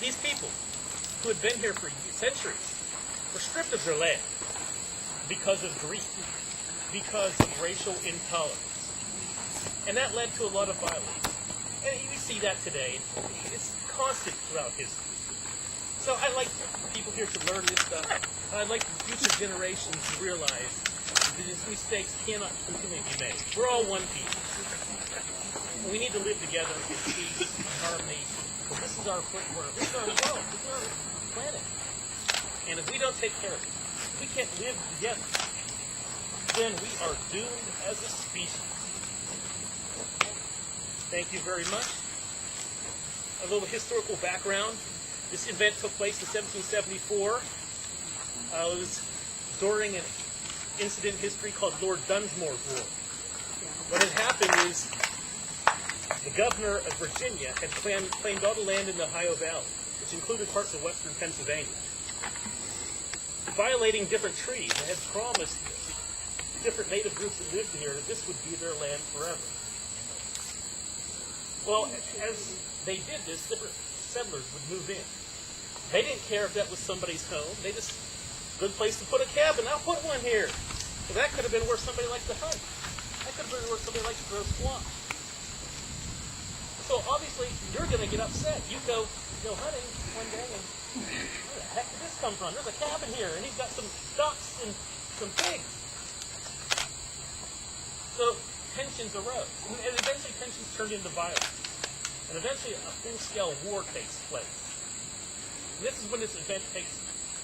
These people who had been here for centuries were stripped of their land because of greed, because of racial intolerance. And that led to a lot of violence. And you see that today. It's constant throughout history. So I'd like people here to learn this stuff. And I'd like future generations to realize that these mistakes cannot continually be made. We're all one people. We need to live together in peace, harmony. But this is our footwork. This is our world. This is our planet. And if we don't take care of it, if we can't live together, then we are doomed as a species. Thank you very much. A little historical background. This event took place in 1774. It was during an incident in history called Lord Dunsmore's War. What had happened is the governor of Virginia had claimed all the land in the Ohio Valley, which included parts of western Pennsylvania. Violating different treaties, and had promised different native groups that lived here that this would be their land forever. Well, as they did this, different settlers would move in. They didn't care if that was somebody's home. They just, good place to put a cabin, I'll put one here. Well, that could have been where somebody liked to hunt. That could have been where somebody liked to grow squash. So obviously, you're going to get upset. You go hunting one day and, where the heck did this come from? There's a cabin here, and he's got some ducks and some pigs. So tensions arose, and eventually tensions turned into violence. And eventually a full-scale war takes place. And this is when this event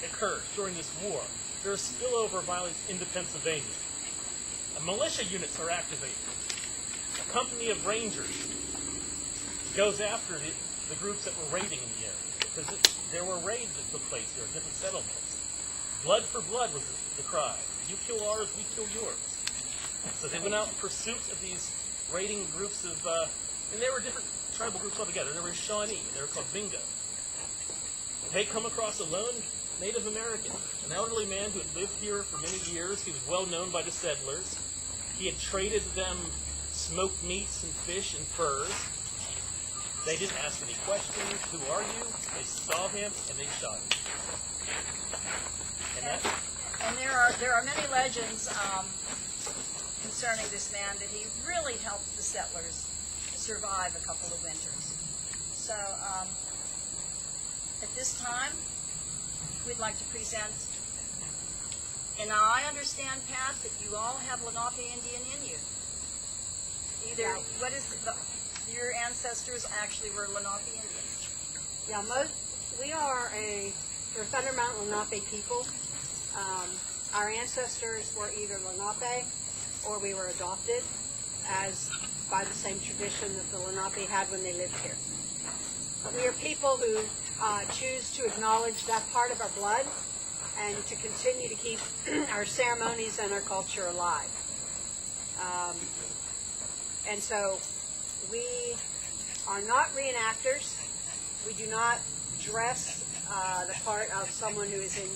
occurs, during this war. There is spillover violence into Pennsylvania. And militia units are activated. A company of rangers goes after the groups that were raiding in the area. Because there were raids that took place here, different settlements. Blood for blood was the cry. You kill ours, we kill yours. So they went out in pursuit of these raiding groups of, and there were different tribal groups altogether. There were Shawnee, they were called Bingo. They come across a lone Native American, an elderly man who had lived here for many years. He was well known by the settlers. He had traded them smoked meats and fish and furs. They didn't ask any questions. Who are you? They saw him and they shot him. And there are many legends concerning this man, that he really helped the settlers survive a couple of winters. So at this time, we'd like to present, and now I understand, Pat, that you all have Lenape Indian in you. Either, what is your ancestors actually were Lenape Indians? Yeah, we're Thunder Mountain Lenape people. Our ancestors were either Lenape or we were adopted as by the same tradition that the Lenape had when they lived here. But we are people who choose to acknowledge that part of our blood and to continue to keep our ceremonies and our culture alive. And so we are not reenactors. We do not dress the part of someone who is in,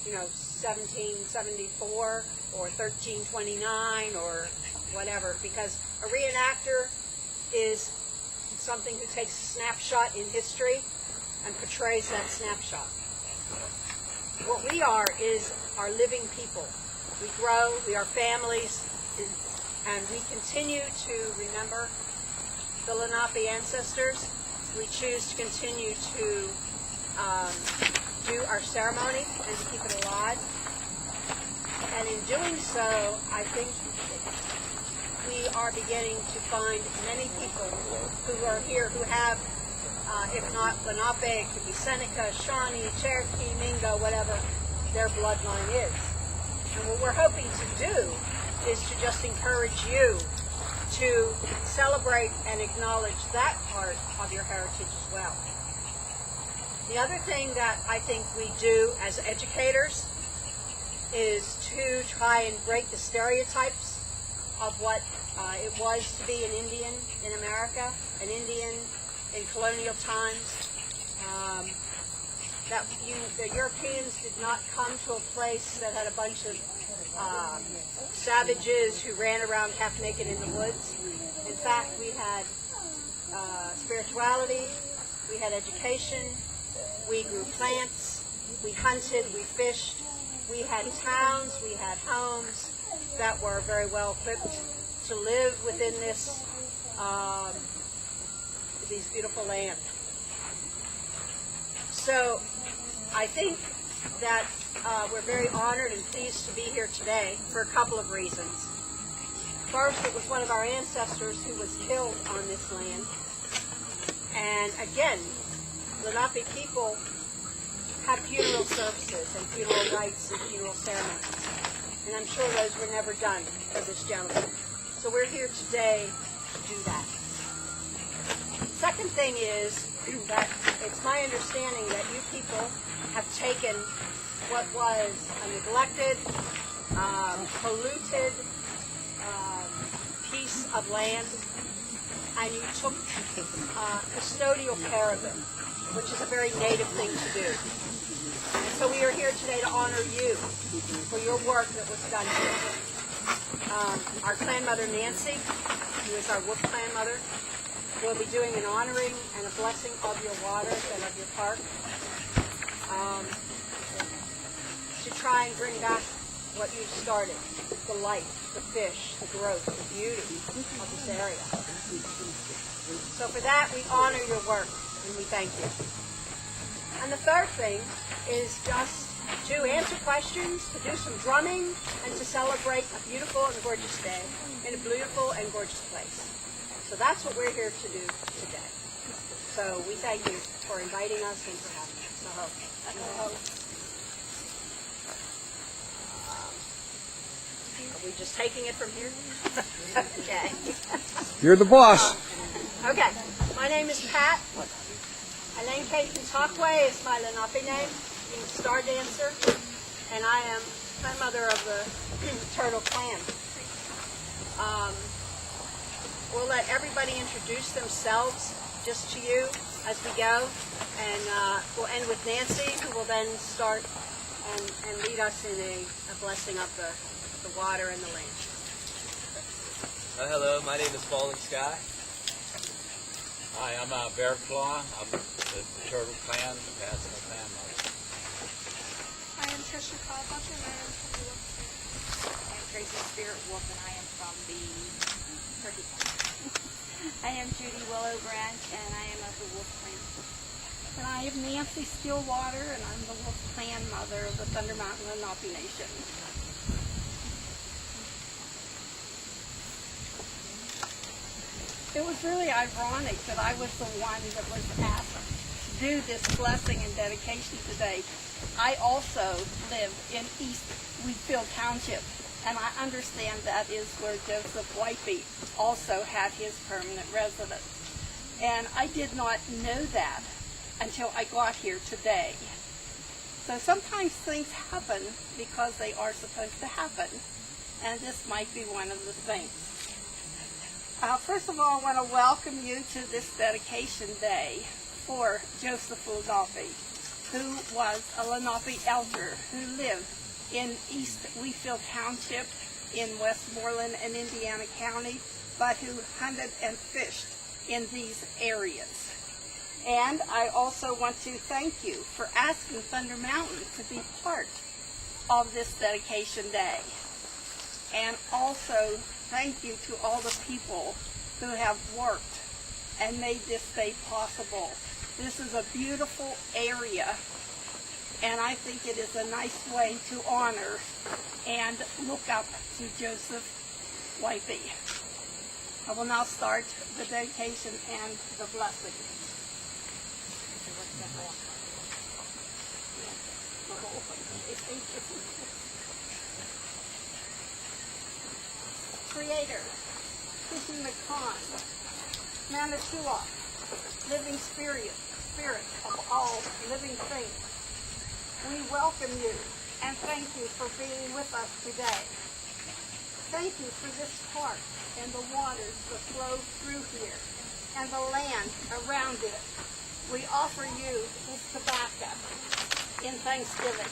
1774 or 1329 or whatever, because a reenactor is something who takes a snapshot in history and portrays that snapshot. What we are is our living people. We grow, we are families, and we continue to remember the Lenape ancestors. We choose to continue to do our ceremony and to keep it alive. And in doing so, I think we are beginning to find many people who are here who have, if not Lenape, it could be Seneca, Shawnee, Cherokee, Mingo, whatever their bloodline is. And what we're hoping to do is to just encourage you to celebrate and acknowledge that part of your heritage as well. The other thing that I think we do as educators is to try and break the stereotypes of what it was to be an Indian in America, an Indian in colonial times. That the Europeans did not come to a place that had a bunch of savages who ran around half naked in the woods. In fact, we had spirituality, we had education, We grew plants, we hunted, we fished. We had towns, we had homes that were very well equipped to live within this, these beautiful land. So I think that we're very honored and pleased to be here today for a couple of reasons. First, it was one of our ancestors who was killed on this land. And again, Lenape people have funeral services and funeral rites and funeral ceremonies. And I'm sure those were never done for this gentleman. So we're here today to do that. Second thing is that it's my understanding that you people have taken what was a neglected, polluted piece of land, and you took custodial care of it, which is a very native thing to do. And so we are here today to honor you for your work that was done here. Our clan mother, Nancy, who is our Wolf clan mother, will be doing an honoring and a blessing of your waters and of your park to try and bring back what you started, the life, the fish, the growth, the beauty of this area. So for that, we honor your work and we thank you. And the third thing is just to answer questions, to do some drumming, and to celebrate a beautiful and gorgeous day in a beautiful and gorgeous place. So that's what we're here to do today. So we thank you for inviting us and for having us. Are we just taking it from here? Okay. You're the boss. Okay. My name is Pat. Elaine Kate Kentucky is my Lenape name, being a star dancer, and I am grandmother of the Turtle clan. We'll let everybody introduce themselves just to you as we go, and we'll end with Nancy, who will then start and lead us in a blessing of the water and the land. Hello, my name is Falling Sky. Hi, I'm Bear Claw. I'm the Turtle Clan, the past clan mother. I am Trisha Caldwell, and I am from the Wolf Clan. I am Tracy Spirit Wolf, and I am from the Turkey Clan. I am Judy Willow Branch, and I am of the Wolf Clan. And I am Nancy Stillwater, and I'm the Wolf Clan mother of the Thunder Mountain Lenape Nation. It was really ironic that I was the one that was asked to do this blessing and dedication today. I also live in East Wheatfield Township, and I understand that is where Joseph Wipey also had his permanent residence. And I did not know that until I got here today. So sometimes things happen because they are supposed to happen, and this might be one of the things. First of all, I want to welcome you to this dedication day for Joseph Lenape, who was a Lenape elder who lived in East Wheatfield Township in Westmoreland and Indiana County, but who hunted and fished in these areas. And I also want to thank you for asking Thunder Mountain to be part of this dedication day. And also thank you to all the people who have worked and made this day possible. This is a beautiful area, and I think it is a nice way to honor and look up to Joseph Wipey. I will now start the dedication and the blessing. Creator, Kishim Khan, Manitoua, living spirit of all living things, we welcome you and thank you for being with us today. Thank you for this park and the waters that flow through here and the land around it. We offer you this tobacco in thanksgiving.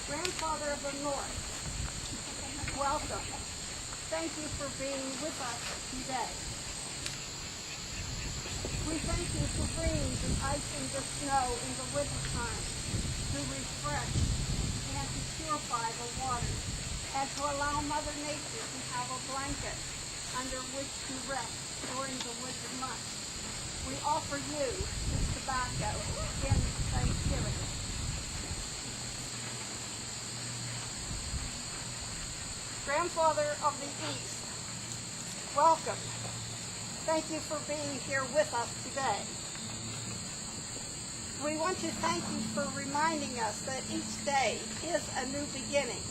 Grandfather of the North, welcome. Thank you for being with us today. to freeze and ice in the snow in the wintertime, to refresh and to purify the water, and to allow Mother Nature to have a blanket under which to rest during the winter months. We offer you this tobacco in thanksgiving. Grandfather of the East, welcome. Thank you for being here with us today. We want to thank you for reminding us that each day is a new beginning,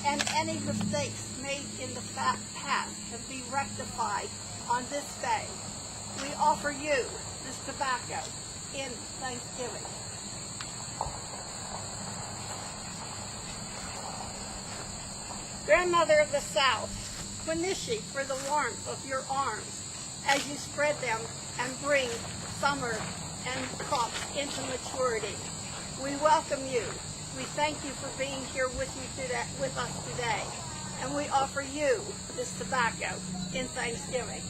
and any mistakes made in the past can be rectified on this day. We offer you this tobacco in thanksgiving. Grandmother of the South, Quinishi, for the warmth of your arms as you spread them and bring summer and crops into maturity. We welcome you. We thank you for being here with us today, and we offer you this tobacco in thanksgiving.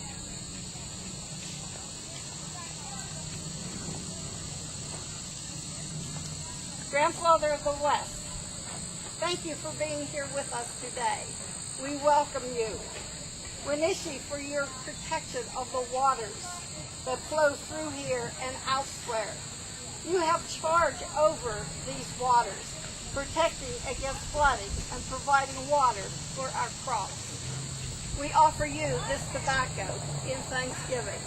Grandfather of the West, thank you for being here with us today. We welcome you. Winishi, for your protection of the waters that flow through here and elsewhere. You have charge over these waters, protecting against flooding and providing water for our crops. We offer you this tobacco in thanksgiving.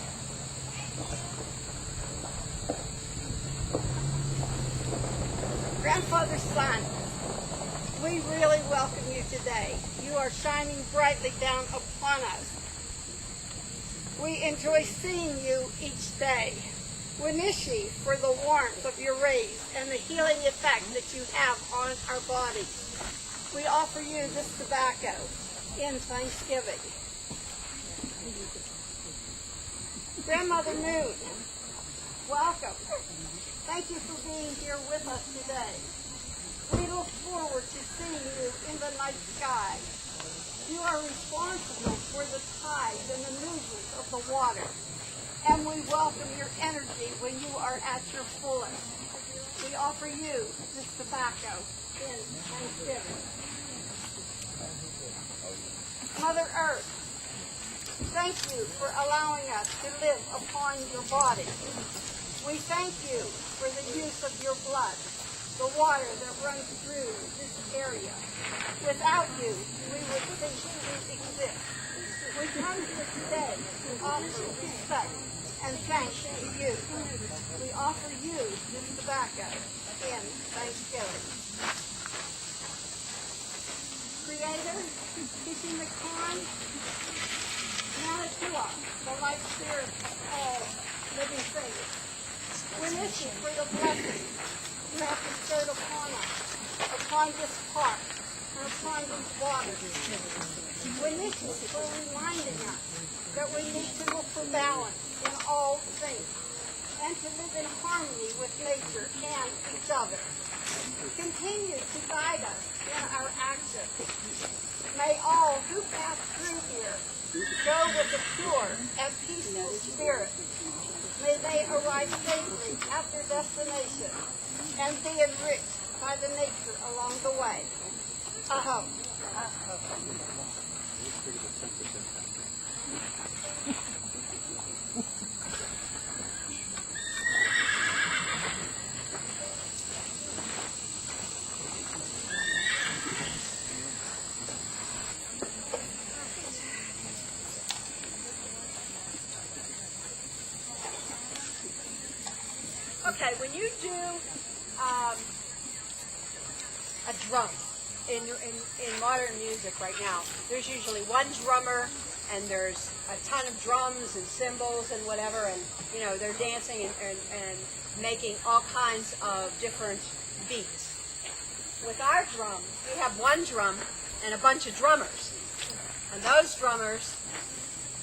Grandfather's son, we really welcome you today. You are shining brightly down upon us. We enjoy seeing you each day. Winishi, for the warmth of your rays and the healing effect that you have on our bodies. We offer you this tobacco in thanksgiving. Grandmother Moon, welcome. Thank you for being here with us today. We look forward to seeing you in the night sky. You are responsible for the tides and the movement of the water, and we welcome your energy when you are at your fullest. We offer you this tobacco in thanksgiving. Mother Earth, thank you for allowing us to live upon your body. We thank you for the use of your blood, the water that runs through this area. Without you, we would cease to exist. We come here today to offer respect and thanks to you. We offer you this tobacco in thanksgiving. Creator, keeping the corn, Manitoua, the life spirit of all living things. Winishi, for the blessing you have bestowed upon us, upon this park, and upon these waters. Winishi, for reminding us that we need to look for balance in all things, and to live in harmony with nature and each other. Continue to guide us in our actions. May all who pass through here go with a pure and peaceful spirit. May they arrive safely at their destination and be enriched by the nature along the way. Aho. Okay, when you do a drum in modern music right now, there's usually one drummer and there's a ton of drums and cymbals and whatever, and you know they're dancing and making all kinds of different beats. With our drum, we have one drum and a bunch of drummers, and those drummers,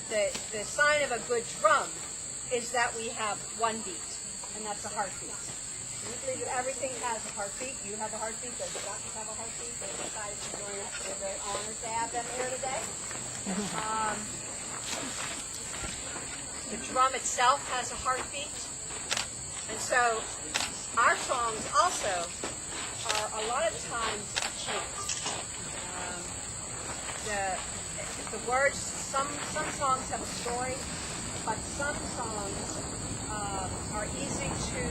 the sign of a good drum is that we have one beat. And that's a heartbeat. We believe that everything has a heartbeat. You have a heartbeat. Those doctors have a heartbeat. They decided to join us. We're very honored to have them here today. the drum itself has a heartbeat. And so our songs also are a lot of times chant. The words, some songs have a story, but some songs are easy to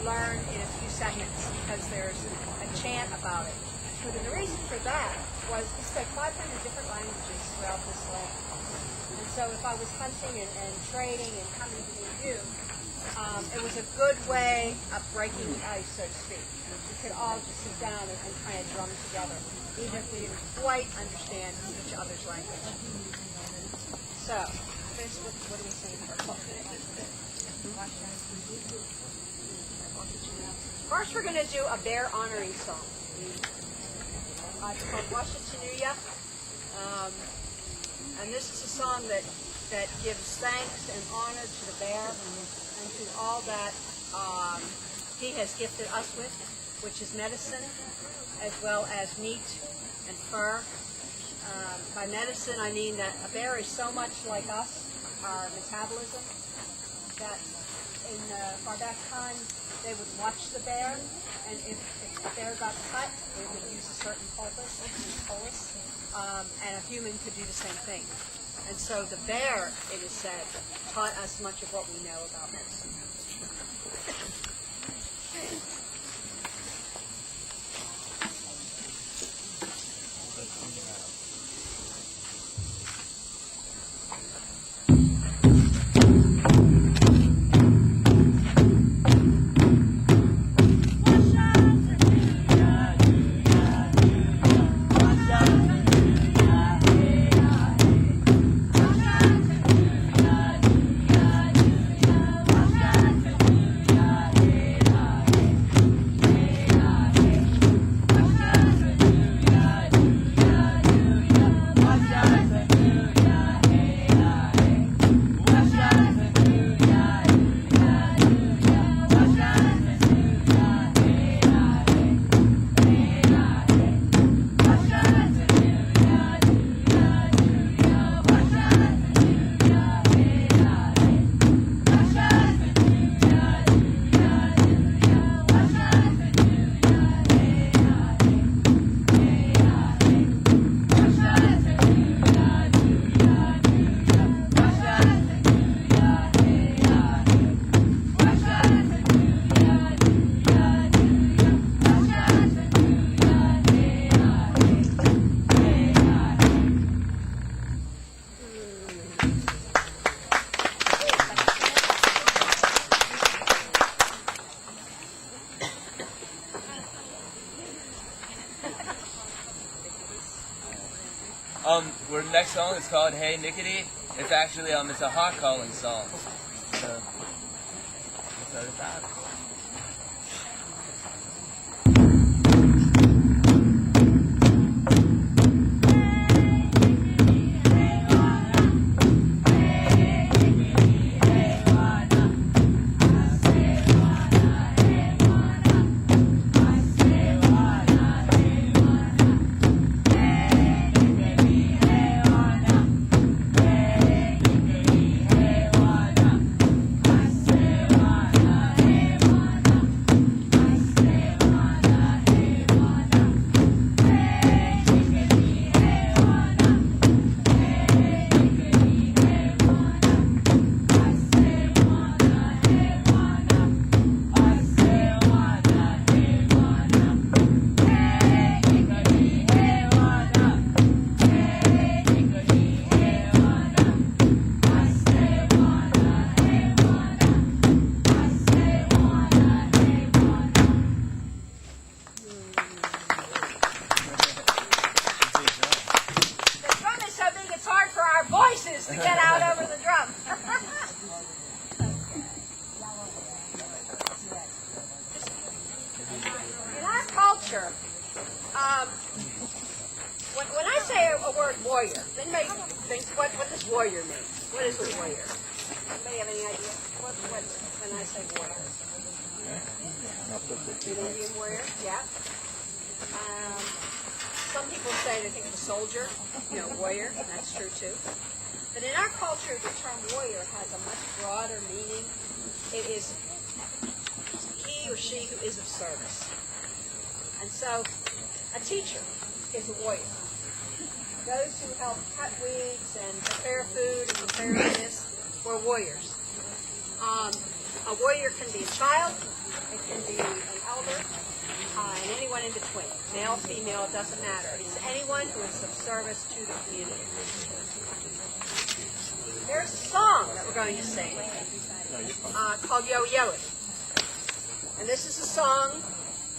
learn in a few seconds because there's a chant about it. And the reason for that was we spoke 500 different languages throughout this land. And so if I was hunting and trading and coming to meet you, it was a good way of breaking the ice, so to speak. We could all just sit down and kind of drum together, even if we didn't quite understand each other's language. So, what are we saying here? First, we're going to do a bear honoring song. It's called Washitanuya. And this is a song that gives thanks and honor to the bear and to all that he has gifted us with, which is medicine, as well as meat and fur. By medicine, I mean that a bear is so much like us, our metabolism, that in far back time, they would watch the bear, and if the bear got cut, they would use a certain poultice, and a human could do the same thing. And so the bear, it is said, taught us much of what we know about medicine. Our next song is called Hey Nickety. It's actually it's a hawk calling song. So let's start it out. To get out over the drum. In our culture, when I say a word warrior, then you may think, what does warrior mean? What is a warrior? Anybody have any idea? What when I say warrior? An Indian warrior? Yeah. Some people say they think of a soldier, warrior. That's true too. But in our culture, the term warrior has a much broader meaning. It is he or she who is of service. And so, a teacher is a warrior. Those who help cut weeds and prepare food and prepare this were warriors. A warrior can be a child, it can be an elder, and anyone in between. Male, female, it doesn't matter. It's anyone who is of service to the community. There's a song that we're going to sing called Yo Yo It. And this is a song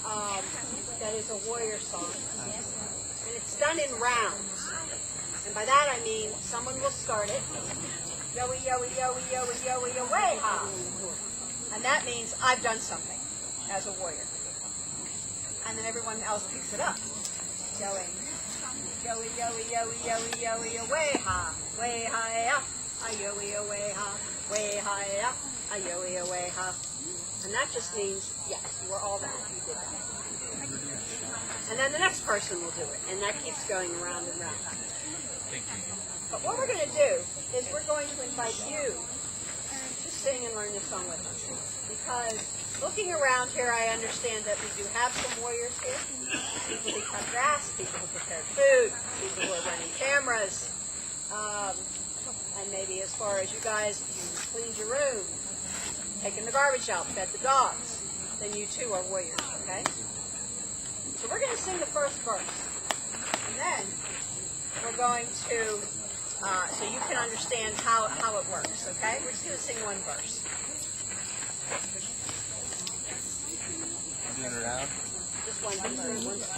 that is a warrior song. And it's done in rounds. And by that I mean someone will start it. Yo-y, yo-y, yo-y, yo-y, yo-y, away, ha. And that means I've done something as a warrior. And then everyone else picks it up. Yo-y, yo-y, yo-y, yo-y, yo-y, yo-y, away, ha. Way, ha, ya. Yo-y, away, ha. Way, ha, ya. Yo-y, away, ha. And that just means, yes, you were all that. You did that. And then the next person will do it. And that keeps going around and round. But what we're going to do is we're going to invite you to sing and learn this song with us. Because looking around here, I understand that we do have some warriors here. People who cut grass, people who prepare food, people who are running cameras. And maybe as far as you guys, you cleaned your room, taken the garbage out, fed the dogs. Then you too are warriors, okay? So we're going to sing the first verse. And then we're going to, so you can understand how it works, okay? We're just going to sing one verse. Doing it out. Just one verse.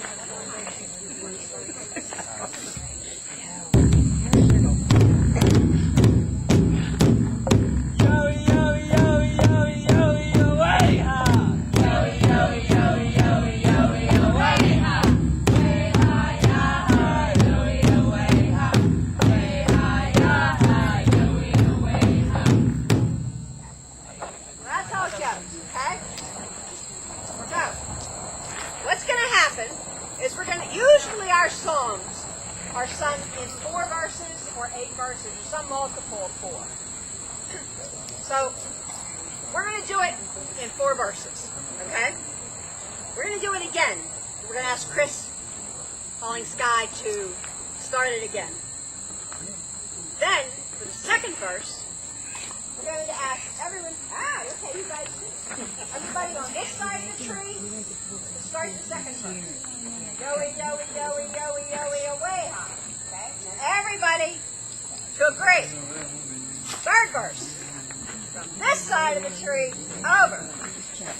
Usually our songs are sung in 4 verses or 8 verses, or some multiple of 4. So we're going to do it in 4 verses, okay? We're going to do it again. We're going to ask Chris Falling Sky to start it again. Then, for the second verse, we're going to ask everyone, okay, you guys, everybody on this side of the tree to start the second verse. Yoey, yoey, yoey, yoey, yoey, away, ha. Okay? And then everybody to agree. Third verse. From this side of the tree, over.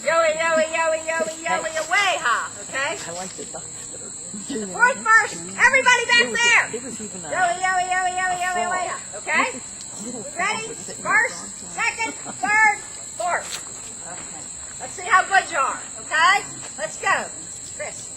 Yoey, yoey, yoey, yoey, yoey, away, ha. Okay? I like the ducks that are The fourth verse, everybody back there. It was even Yoey, yoey, yoey, yoey, yoey, away, ha. Okay? We ready? First, second, third, fourth. Okay. Let's see how good you are. Okay? Let's go. Chris.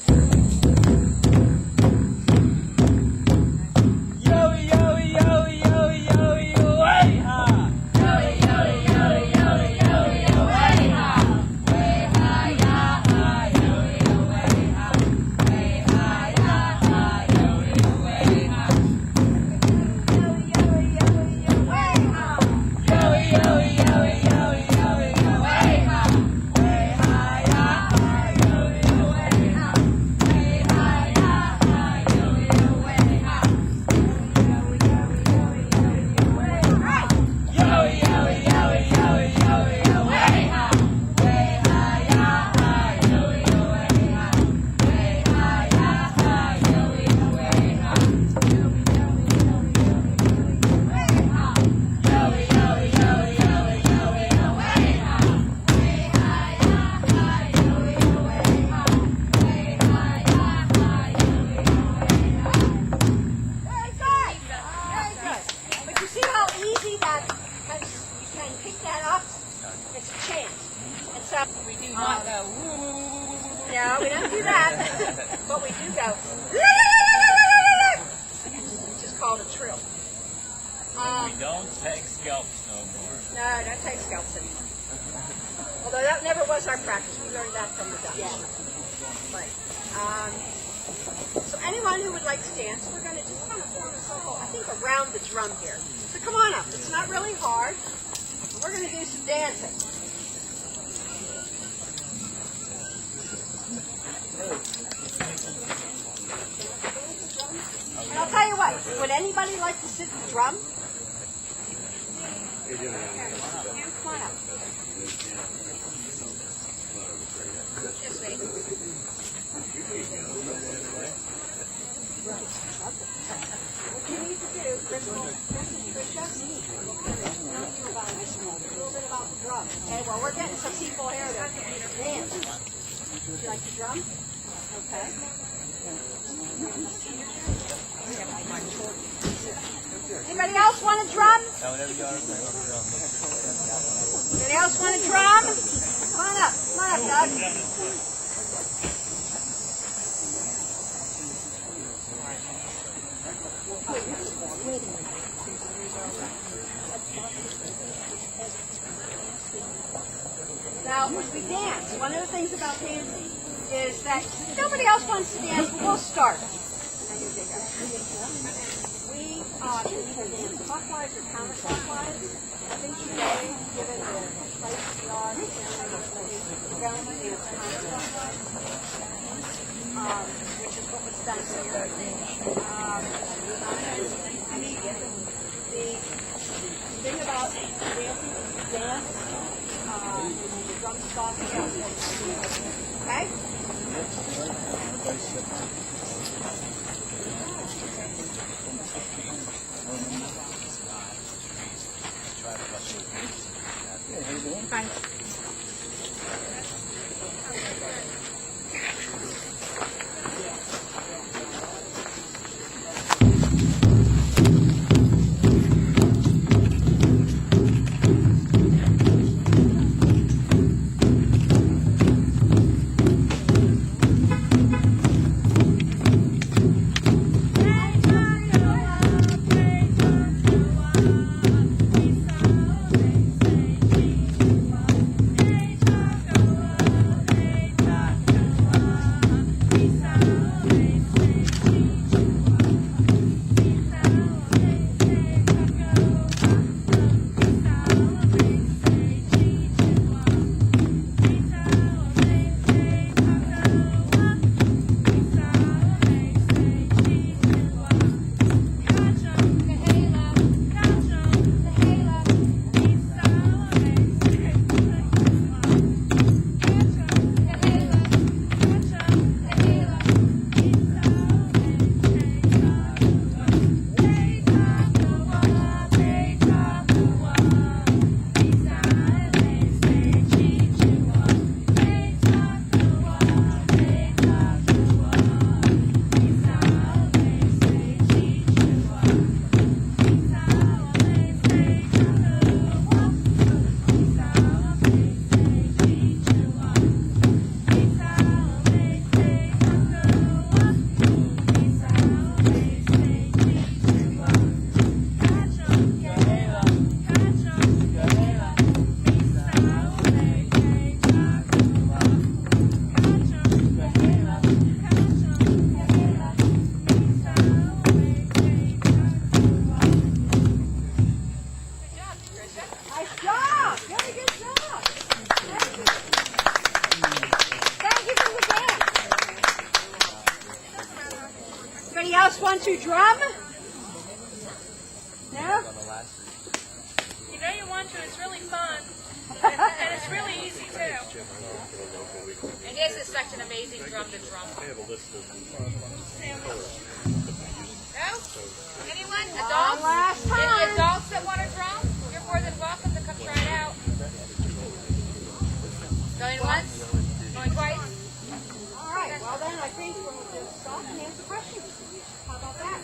No, we don't do that. But we do go, which is called a trill. We don't take scalps no more. No, don't take scalps anymore. Although that never was our practice. We learned that from the Dutch. Yeah. Right. So anyone who would like to dance, we're going to just kind of form a circle, I think, around the drum here. So come on up. It's not really hard. We're going to do some dancing. And I'll tell you what, would anybody like to sit the drum? You come on up. Yes, ma'am. What you need to do, Crystal, Tricia, a little bit about the drum. Okay, well, we're getting some people here that dance. Would you like to drum? Okay. Anybody else want to drum? Anybody else want to drum? Come on up, Doug. Now, when we dance, one of the things about dancing is that nobody else wants to dance, but we'll start. We can either dance clockwise or counterclockwise. I think today, given the place we are, the gentlemen dance counterclockwise, which is what was done here. The thing about dancing is you dance, and the drum stops down. Okay? Fine. else want to drum? No? You know you want to. It's really fun. And it's really easy, too. And this is such an amazing drum to drum. No? Anyone? Adults? last time. Any adults that want to drum? You're more than welcome to come try it out. Going once? Going twice? All right. Well, then I think we'll just stop and answer questions. How about that?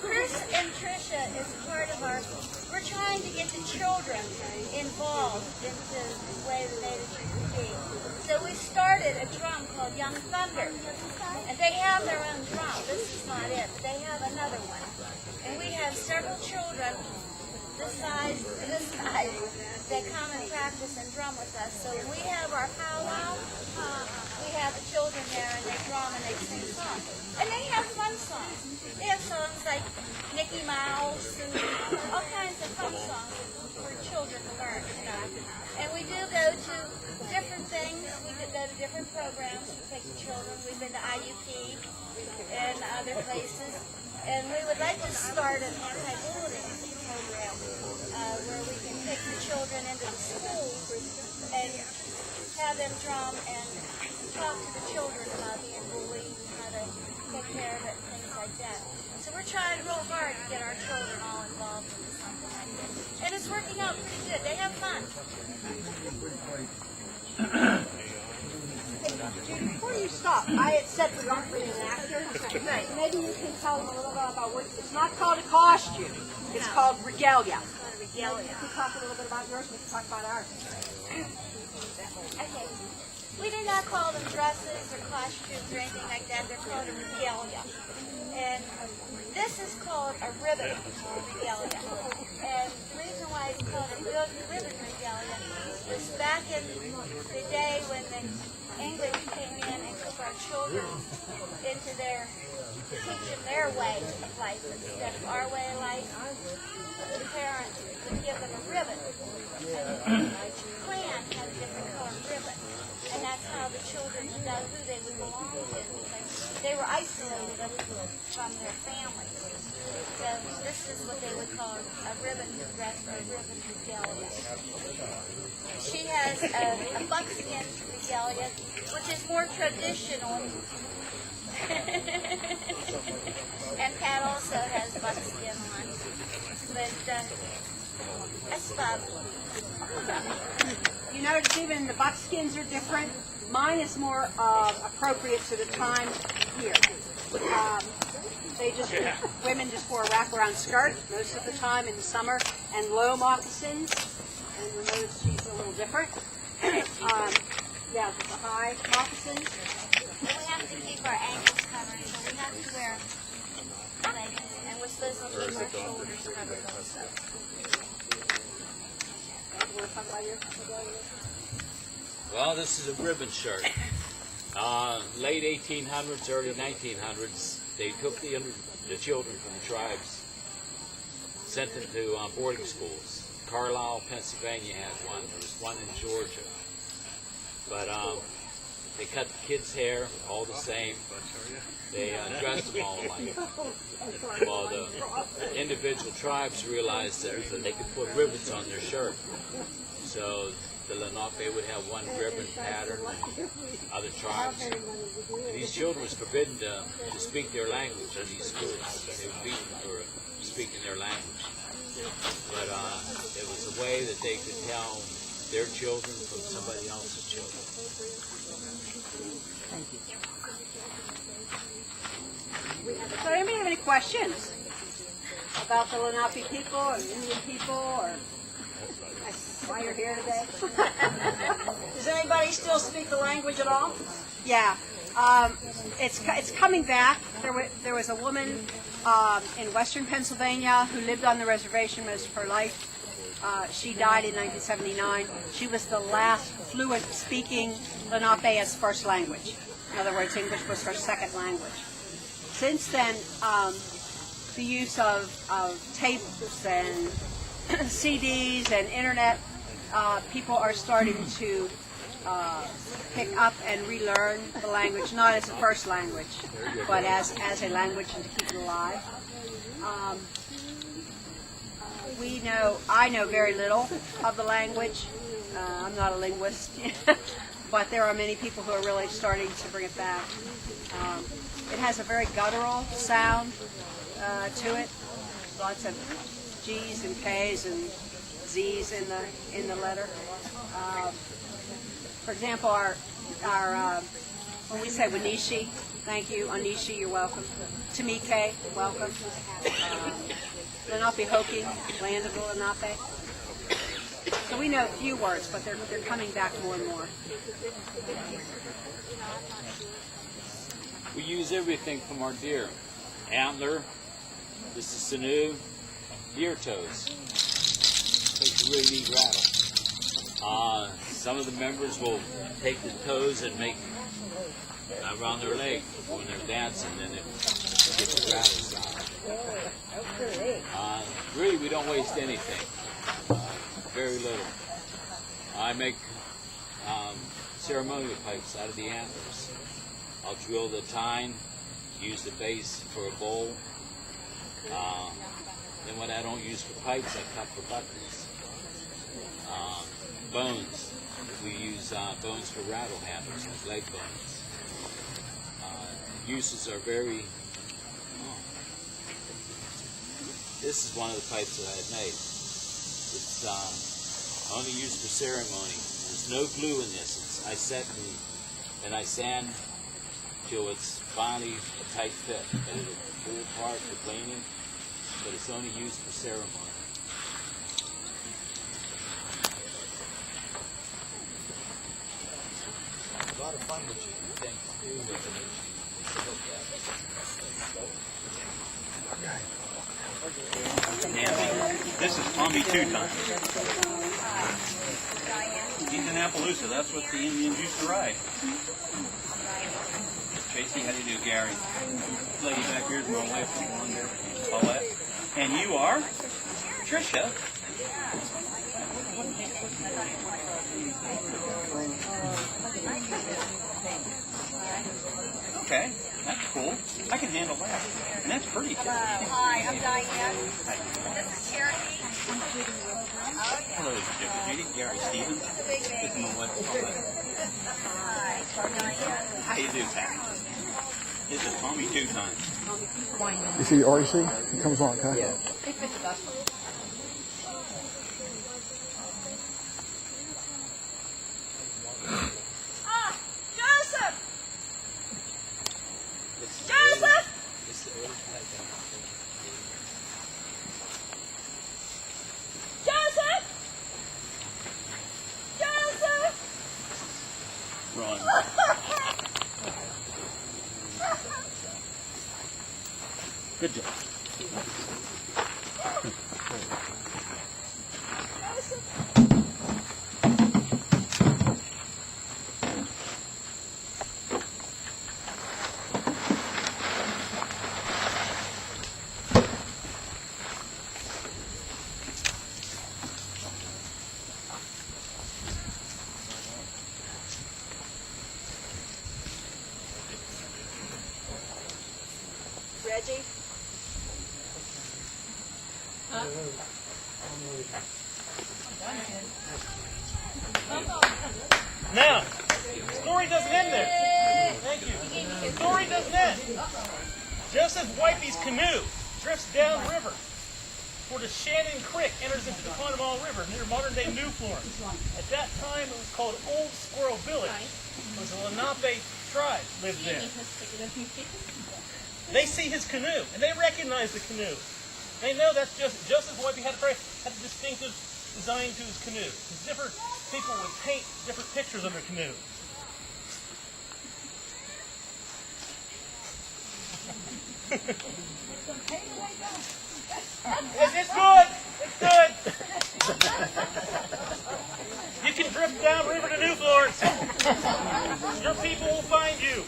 Chris and Tricia is part of our, we're trying to get the children involved into the way the Native should be. So we started a drum called Young Thunder. And they have their own drum. This is not it, but they have another one. And we have several children this size to this size that come and practice and drum with us. So we have our powwow. We have the children there and they drum and they sing songs. And they have fun songs. They have songs like Mickey Mouse and all kinds of fun songs for children to learn, you know. And we do go to different things. We do go to different programs to take the children. We've been to IUP and other places. And we would like to start an anti-bullying program where we can take the children into the schools and have them drum and talk to the children about being bullied and how to take care of it and things like that. So we're trying real hard to get our children all involved in something like this. And it's working out pretty good. They have fun. Before you stop, I had said we aren't really an actor. Maybe you can tell them a little bit about what it's not called a costume. It's called regalia. Regalia. You can talk a little bit about yours. We can talk about ours. Okay. We do not call them dresses or costumes or anything like that. They're called a regalia. And this is called a ribbon regalia. And the reason why it's called a ribbon regalia is back in the day when the English came in and took our children into their, to teach them their way of life instead of our way of life. The parents would give them a ribbon. And each clan had a different colored ribbon. And that's how the children would know who they would belong to. Because they were isolated from their families. So this is what they would call a ribbon dress or a ribbon regalia. She has a buckskin regalia, which is more traditional. And Pat also has buckskin on. But that's fun. You notice even the buckskins are different. Mine is more appropriate to the time here. Women just wore a wraparound skirt most of the time in the summer and low moccasins. And you notice she's a little different. Yeah, with the high moccasins. And we have to keep our ankles covered, so we have to wear leggings, and we're supposed to keep our shoulders covered also. Well, this is a ribbon shirt. Late 1800s, early 1900s, they took the children from the tribes, sent them to boarding schools. Carlisle, Pennsylvania had one. There was one in Georgia. But they cut the kids' hair all the same. They dressed them all alike. Well, the individual tribes realized that they could put ribbons on their shirt. So the Lenape would have one ribbon pattern, and other tribes. And these children was forbidden to speak their language in these schools. They were beaten for speaking their language. But it was a way that they could tell their children from somebody else's children. Thank you. So anybody have any questions about the Lenape people or Indian people or why you're here today? Does anybody still speak the language at all? Yeah. It's coming back. There was a woman in western Pennsylvania who lived on the reservation most of her life. She died in 1979. She was the last fluent speaking Lenape as first language. In other words, English was her second language. Since then, the use of tapes and CDs and internet, people are starting to pick up and relearn the language, not as a first language, but as a language and to keep it alive. I know very little of the language. I'm not a linguist, but there are many people who are really starting to bring it back. It has a very guttural sound to it. Lots of G's and K's and Z's in the letter. For example, our when we say Wanishi, thank you. Anishi, you're welcome. Tamike, welcome. Lenape Hoking, land of the Lenape. So we know a few words, but they're coming back more and more. We use everything from our deer. Antler, this is sinew, deer toes. Makes a really neat rattle. Some of the members will take the toes and make around their leg when they're dancing, and it gets the rattles out. Really, we don't waste anything. Very little. I make ceremonial pipes out of the antlers. I'll drill the tine, use the base for a bowl. Then what I don't use for pipes, I cut for buttons. Bones. We use bones for rattle handles, like leg bones. Uses are very... This is one of the pipes that I had made. It's only used for ceremony. There's no glue in this. I set and I sand till it's finally a tight fit. And it'll pull apart for cleaning, but it's only used for ceremony. A lot of fun with you. Thanks. This is Tommy Two-Time. He's in Appaloosa. That's what the Indians used to ride. Tracy, how do you do, Gary? This lady back here is my wife, Paulette. And you are? Tricia. Okay, that's cool. I can handle that. And that's pretty cool. Hi, I'm Diane. Hi. This is Cherokee. Hello, Judy. Gary Stevens. This is my wife, Paulette. Hi, Diane. How you do, Pat? This is Tommy Two-Time. You see REC? He comes on, okay? Yeah. Joseph! Joseph! Joseph! Joseph! Run. Good job. Reggie? Now, the story doesn't end there. Thank you. The story doesn't end. Joseph Wipey's canoe drifts downriver where the Shannon Creek enters into the Conemaugh River near modern-day New Florence. At that time, it was called Old Squirrel Village. It was a Lenape tribe lived there. They see his canoe, and they recognize the canoe. They know that's Joseph Wipey had a distinctive design to his canoe. Because different people would paint different pictures on their canoe. It's good. It's good. You can drift downriver to New Florence. Your people will find you.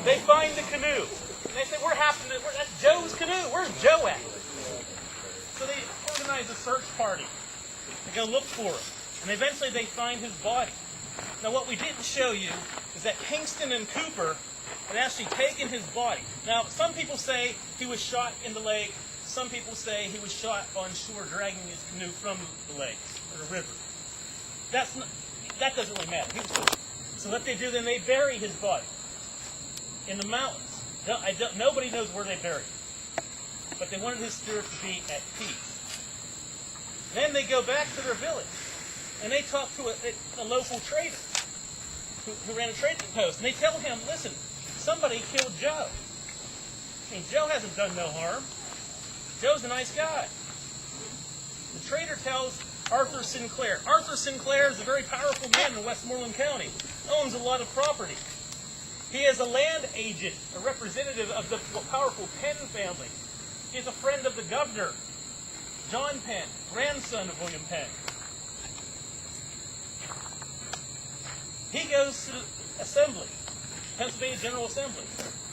They find the canoe. And they say, that's Joe's canoe. Where's Joe at? So they organize a search party to go look for him. And eventually they find his body. Now what we didn't show you is that Kingston and Cooper had actually taken his body. Now some people say he was shot in the leg. Some people say he was shot on shore dragging his canoe from the lake or the river. That doesn't really matter. So what they do then, they bury his body in the mountains. Nobody knows where they buried him. But they wanted his spirit to be at peace. Then they go back to their village, and they talk to a local trader who ran a trading post. And they tell him, listen, somebody killed Joe. I mean, Joe hasn't done no harm. Joe's a nice guy. The trader tells Arthur Sinclair. Arthur Sinclair is a very powerful man in Westmoreland County. Owns a lot of property. He is a land agent, a representative of the powerful Penn family. He is a friend of the governor, John Penn, grandson of William Penn. He goes to the assembly, Pennsylvania General Assembly,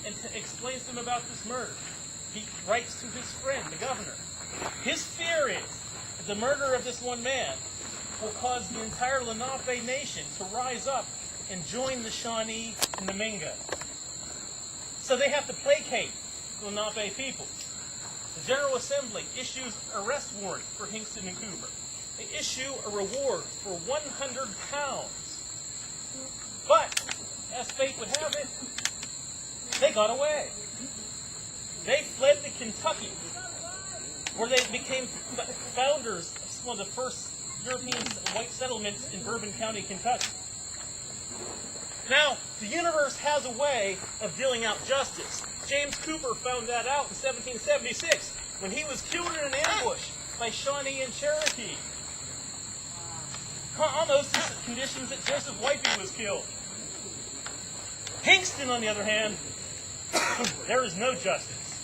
and explains to them about this murder. He writes to his friend, the governor. His fear is that the murder of this one man will cause the entire Lenape nation to rise up and join the Shawnee and the Mingo. So they have to placate the Lenape people. The General Assembly issues arrest warrant for Hingston and Cooper. They issue a reward for 100 pounds. But, as fate would have it, they got away. They fled to Kentucky, where they became founders of one of the first European white settlements in Bourbon County, Kentucky. Now, the universe has a way of dealing out justice. James Cooper found that out in 1776 when he was killed in an ambush by Shawnee and Cherokee. Almost the conditions that Joseph Wipey was killed. Hingston, on the other hand, there is no justice.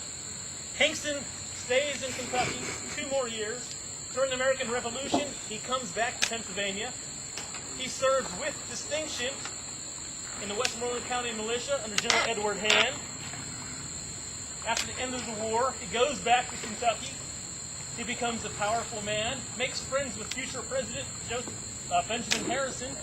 Hingston stays in Kentucky 2 more years. During the American Revolution, he comes back to Pennsylvania. He serves with distinction in the Westmoreland County Militia under General Edward Hand. After the end of the war, he goes back to Kentucky. He becomes a powerful man, makes friends with future President Benjamin Harrison,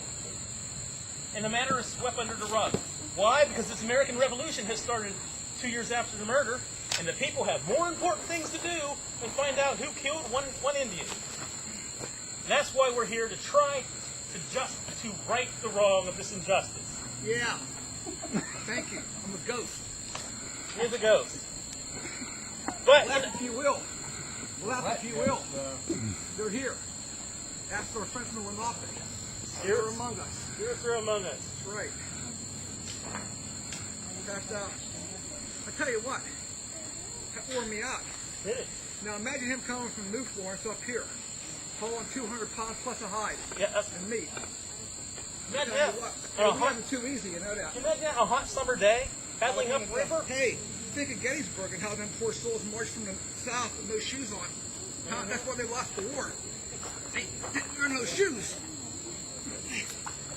and the matter is swept under the rug. Why? Because this American Revolution has started 2 years after the murder, and the people have more important things to do than find out who killed one Indian. And that's why we're here to try to right the wrong of this injustice. Yeah. Thank you. I'm a ghost. Here's a ghost. But Laugh if you will. Laugh if you will. They're here. Ask our friends from the Lenape. They're among us. Spirits are among us. That's right. In fact, I tell you what, that wore me out. Did it? Now imagine him coming from New Florence up here, hauling 200 pounds plus a hide, Yeah, and meat. imagine Tell that. you what, On a we hot, have it too easy, you know that. can you imagine that? A hot summer day, paddling upriver. Hey, think of Gettysburg and how them poor souls marched from the south with no shoes on. That's why they lost the war. They didn't wear no shoes.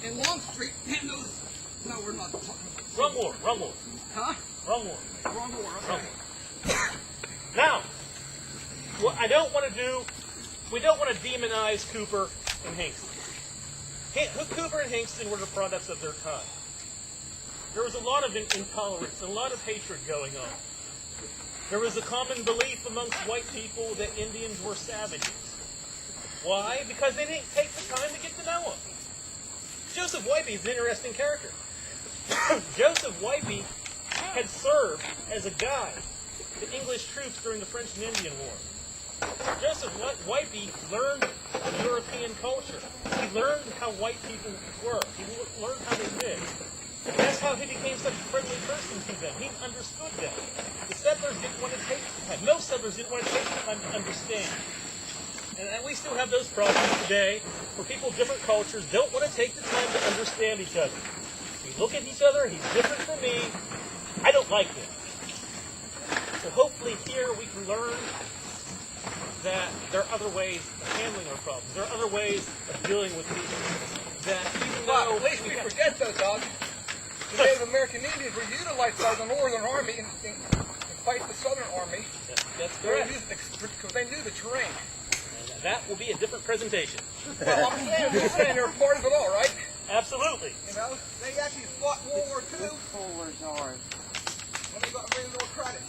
In Longstreet, and those. No, we're not talking about. Wrong war. Wrong war. Huh? Wrong war. Wrong war. Wrong Okay. war. Now, what I don't want to do, we don't want to demonize Cooper and Hingston. Cooper and Hingston were the products of their time. There was a lot of intolerance and a lot of hatred going on. There was a common belief amongst white people that Indians were savages. Why? Because they didn't take the time to get to know them. Joseph Wipey is an interesting character. Joseph Wipey had served as a guide to English troops during the French and Indian War. Joseph Wipey learned European culture. He learned how white people were. He learned how they lived. That's how he became such a friendly person to them. He understood them. The settlers didn't want to take the time. Most settlers didn't want to take the time to understand. And we still have those problems today where people of different cultures don't want to take the time to understand each other. We look at each other, he's different from me, I don't like him. So hopefully here we can learn that there are other ways of handling our problems. There are other ways of dealing with people. That even though... At least we forget though, Doug. The Native American Indians were utilized by the Northern Army in fight the Southern Army. That's correct. Because they knew the terrain. And that will be a different presentation. Well, I'm saying they're part of it all, right? Absolutely. You know, they actually fought World War II. This folder's ours. And they got very little credit.